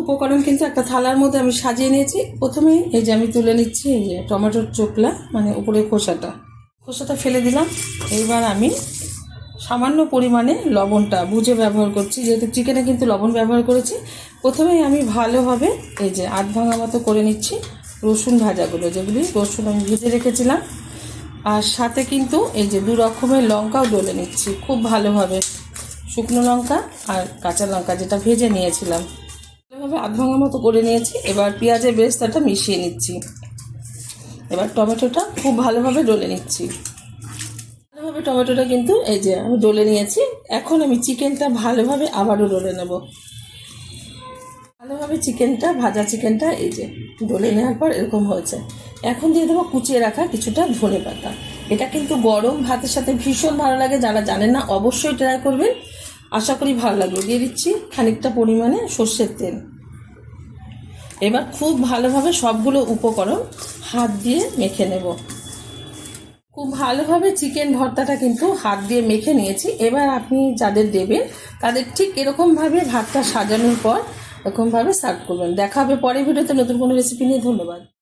উপকরণ কিন্তু একটা থালার মধ্যে আমি সাজিয়ে নিয়েছি। প্রথমে এই যে আমি তুলে নিচ্ছি এই যে টমেটোর চোকলা, মানে উপরে খোসাটা ফেলে দিলাম। এইবার আমি সামান্য পরিমাণে লবণটা বুঝে ব্যবহার করছি, যেহেতু চিকেনে কিন্তু লবণ ব্যবহার করেছি। প্রথমেই আমি ভালোভাবে এই যে আধ ভাঙা মতো করে নিচ্ছি রসুন ভাজাগুলো, যেগুলি রসুন আমি ভেজে রেখেছিলাম। আর সাথে কিন্তু এই যে 2 রকমের লঙ্কাও ডলে নিচ্ছি খুব ভালোভাবে, শুকনো লঙ্কা আর কাঁচা লঙ্কা যেটা ভেজে নিয়েছিলাম, ভালোভাবে আধ ভাঙা মতো করে নিয়েছি। এবার পেঁয়াজের বেরেস্তাটা মিশিয়ে নিচ্ছি। এবার টমেটোটা খুব ভালোভাবে ডলে নিচ্ছি। ভালোভাবে টমেটোটা কিন্তু এই যে আমি ডলে নিয়েছি। এখন আমি চিকেনটা ভালোভাবে আবারও ডলে নেব। ভালোভাবে ভাজা চিকেনটা এই যে ডলে নেওয়ার পর এরকম হয়েছে। এখন দিয়ে দেবো কুচিয়ে রাখা কিছুটা ধনে পাতা। এটা কিন্তু গরম ভাতের সাথে ভীষণ ভালো লাগে, যারা জানেন না অবশ্যই ট্রাই করবেন, আশা করি ভালো লাগবে। দিয়ে দিচ্ছি খানিকটা পরিমাণে সর্ষের তেল। এবার খুব ভালোভাবে সবগুলো উপকরণ হাত দিয়ে মেখে নেব। খুব ভালোভাবে চিকেন ভর্তাটা কিন্তু হাত দিয়ে মেখে নিয়েছি। এবার আপনি যাদের দেবেন তাদের ঠিক এরকমভাবে ভাতটা সাজানোর পর এরকমভাবে সার্ভ করবেন। দেখা হবে পরের ভিডিওতে নতুন কোনো রেসিপি নিয়ে। ধন্যবাদ।